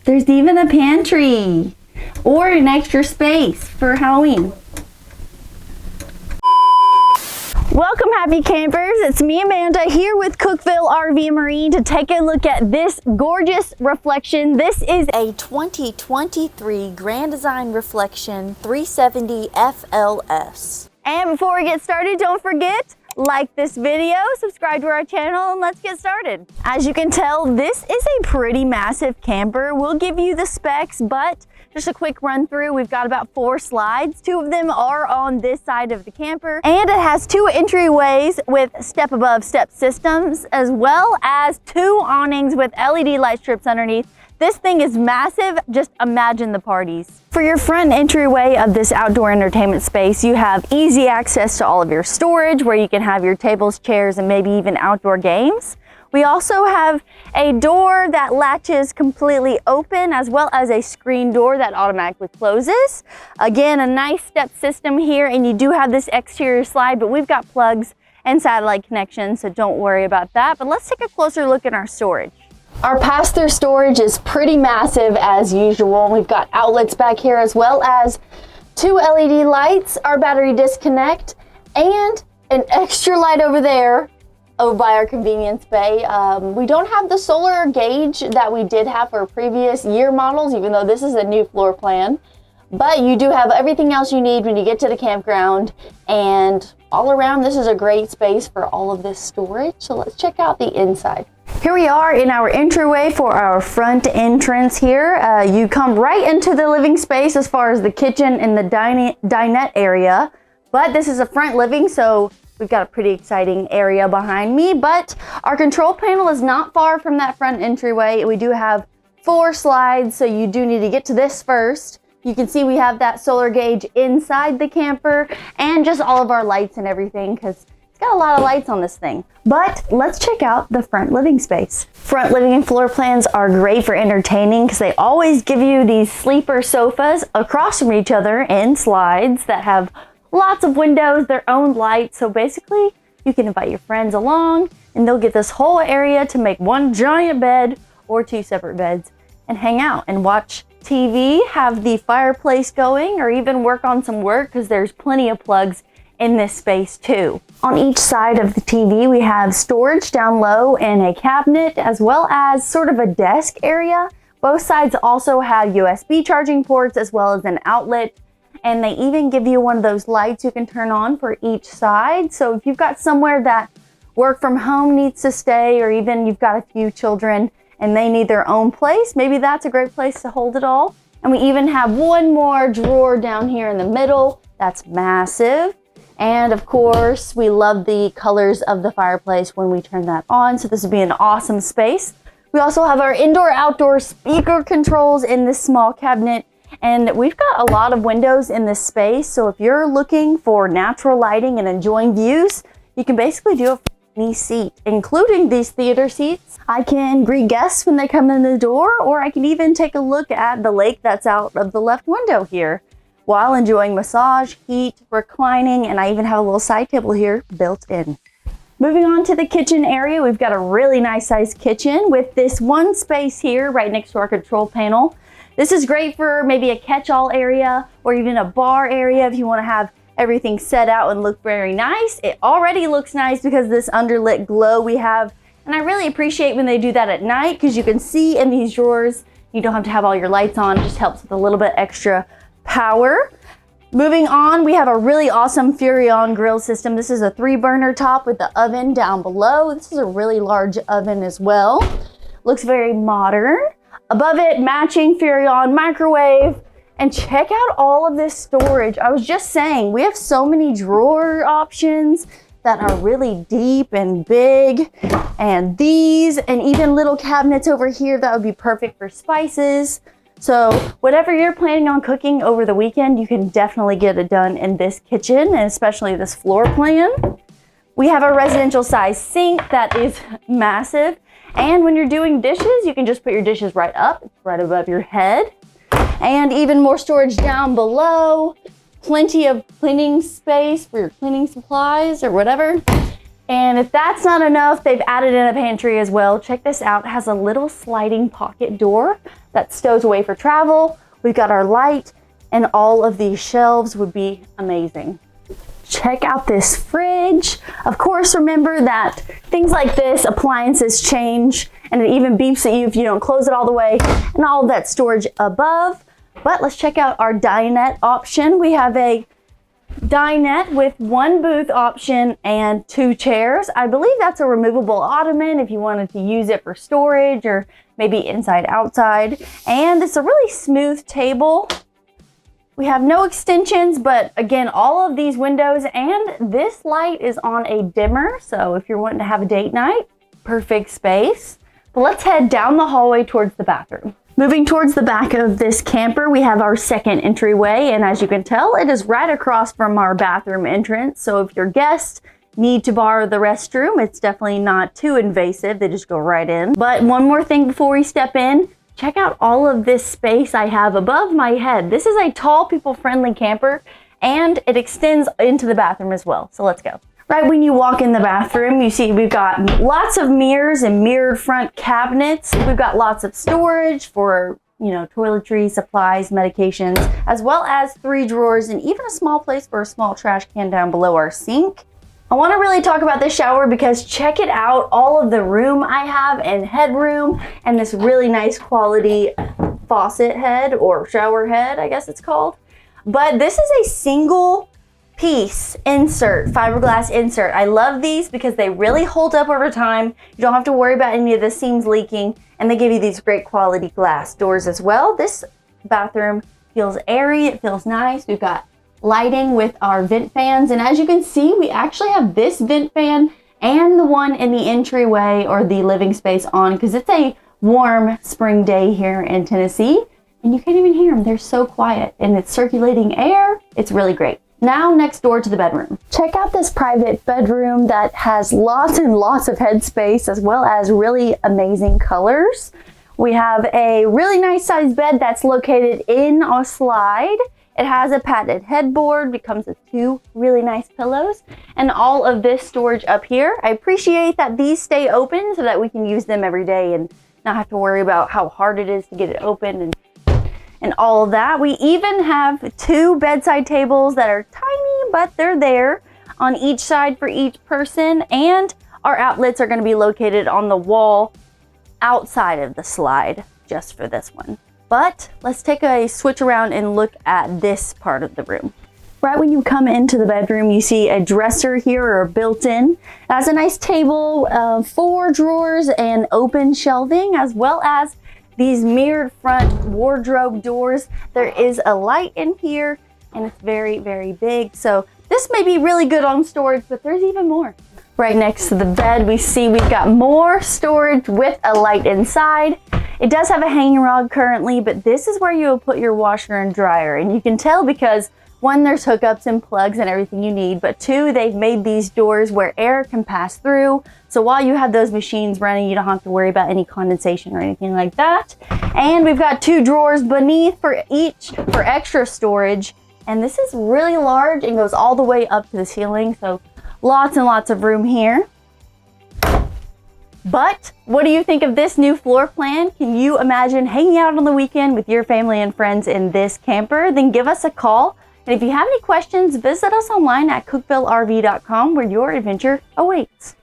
There's even a pantry or an extra space for Halloween. Welcome, happy campers. It's me, Amanda, here with Cookeville RV and Marine to take a look at this gorgeous reflection. This is a 2023 Grand Design Reflection 370 FLS. And before we get started, don't forget, like this video, subscribe to our channel, and let's get started. As you can tell, this is a pretty massive camper. We'll give you the specs, but just a quick run through. We've got about 4 slides. 2 of them are on this side of the camper, and it has 2 entryways with step above step systems, as well as 2 awnings with LED light strips underneath. This thing is massive. Just imagine the parties. For your front entryway of this outdoor entertainment space, you have easy access to all of your storage where you can have your tables, chairs, and maybe even outdoor games. We also have a door that latches completely open, as well as a screen door that automatically closes. Again, a nice step system here, and you do have this exterior slide, but we've got plugs and satellite connections, so don't worry about that. But let's take a closer look at our storage. Our pass-through storage is pretty massive as usual. We've got outlets back here, as well as 2 LED lights, our battery disconnect, and an extra light over there over by our convenience bay. We don't have the solar gauge that we did have for previous year models, even though this is a new floor plan. But you do have everything else you need when you get to the campground, and all around this is a great space for all of this storage. So let's check out the inside. Here we are in our entryway for our front entrance here. You come right into the living space as far as the kitchen and the dinette area, but this is a front living, so we've got a pretty exciting area behind me. But our control panel is not far from that front entryway. We do have 4 slides, so you do need to get to this first. You can see we have that solar gauge inside the camper and just all of our lights and everything, because got a lot of lights on this thing. But let's check out the front living space. Front living floor plans are great for entertaining because they always give you these sleeper sofas across from each other in slides that have lots of windows, their own lights. So basically you can invite your friends along and they'll get this whole area to make one giant bed or 2 separate beds and hang out and watch TV, have the fireplace going, or even work on some work because there's plenty of plugs in this space too. On each side of the TV, we have storage down low and a cabinet, as well as sort of a desk area. Both sides also have USB charging ports, as well as an outlet. And they even give you one of those lights you can turn on for each side. So if you've got somewhere that work from home needs to stay, or even you've got a few children and they need their own place, maybe that's a great place to hold it all. And we even have one more drawer down here in the middle. That's massive. And of course, we love the colors of the fireplace when we turn that on. So this would be an awesome space. We also have our indoor-outdoor speaker controls in this small cabinet. And we've got a lot of windows in this space. So if you're looking for natural lighting and enjoying views, you can basically do a any seat, including these theater seats. I can greet guests when they come in the door, or I can even take a look at the lake that's out of the left window here, while enjoying massage, heat, reclining, and I even have a little side table here built in. Moving on to the kitchen area, we've got a really nice sized kitchen with this one space here right next to our control panel. This is great for maybe a catch-all area or even a bar area if you want to have everything set out and look very nice. It already looks nice because of this underlit glow we have, and I really appreciate when they do that at night because you can see in these drawers. You don't have to have all your lights on. It just helps with a little bit extra power. Moving on, we have a really awesome Furrion grill system. This is a 3-burner top with the oven down below. This is a really large oven as well. Looks very modern. Above it, matching Furrion microwave. And check out all of this storage. I was just saying, we have so many drawer options that are really deep and big. And these, and even little cabinets over here that would be perfect for spices. So whatever you're planning on cooking over the weekend, you can definitely get it done in this kitchen, and especially this floor plan. We have a residential size sink that is massive. And when you're doing dishes, you can just put your dishes right up, right above your head. And even more storage down below. Plenty of cleaning space for your cleaning supplies or whatever. And if that's not enough, they've added in a pantry as well. Check this out. It has a little sliding pocket door that stows away for travel. We've got our light, and all of these shelves would be amazing. Check out this fridge. Of course, remember that things like this, appliances change, and it even beeps at you if you don't close it all the way, and all of that storage above. But let's check out our dinette option. We have a dinette with 1 booth option and 2 chairs. I believe that's a removable ottoman if you wanted to use it for storage or maybe inside outside. And it's a really smooth table. We have no extensions, but again, all of these windows, and this light is on a dimmer. So if you're wanting to have a date night, perfect space. But let's head down the hallway towards the bathroom. Moving towards the back of this camper, we have our second entryway, and as you can tell, it is right across from our bathroom entrance. So if your guests need to borrow the restroom, it's definitely not too invasive. They just go right in. But one more thing before we step in, check out all of this space I have above my head. This is a tall, people-friendly camper, and it extends into the bathroom as well. So let's go. Right when you walk in the bathroom, you see we've got lots of mirrors and mirrored front cabinets. We've got lots of storage for, toiletries, supplies, medications, as well as 3 drawers and even a small place for a small trash can down below our sink. I want to really talk about this shower because check it out, all of the room I have and headroom, and this really nice quality faucet head or shower head, I guess it's called. But this is a single piece insert, fiberglass insert. I love these because they really hold up over time. You don't have to worry about any of the seams leaking, and they give you these great quality glass doors as well. This bathroom feels airy, it feels nice. We've got lighting with our vent fans, and as you can see, we actually have this vent fan and the one in the entryway or the living space on because it's a warm spring day here in Tennessee, and you can't even hear them. They're so quiet, and it's circulating air. It's really great. Now next door to the bedroom. Check out this private bedroom that has lots and lots of headspace as well as really amazing colors. We have a really nice sized bed that's located in a slide. It has a padded headboard, it comes with 2 really nice pillows, and all of this storage up here. I appreciate that these stay open so that we can use them every day and not have to worry about how hard it is to get it open and all of that. We even have 2 bedside tables that are tiny, but they're there on each side for each person, and our outlets are going to be located on the wall outside of the slide just for this one. But let's take a switch around and look at this part of the room. Right when you come into the bedroom, you see a dresser here or built-in. It has a nice table, 4 drawers and open shelving, as well as these mirrored front wardrobe doors. There is a light in here, and it's very, very big. So this may be really good on storage, but there's even more. Right next to the bed, we see we've got more storage with a light inside. It does have a hanging rod currently, but this is where you'll put your washer and dryer. And you can tell because 1, there's hookups and plugs and everything you need, but 2, they've made these doors where air can pass through. So while you have those machines running, you don't have to worry about any condensation or anything like that. And we've got 2 drawers beneath for each for extra storage. And this is really large and goes all the way up to the ceiling. So lots and lots of room here. But what do you think of this new floor plan? Can you imagine hanging out on the weekend with your family and friends in this camper? Then give us a call. And if you have any questions, visit us online at cookvillerv.com where your adventure awaits.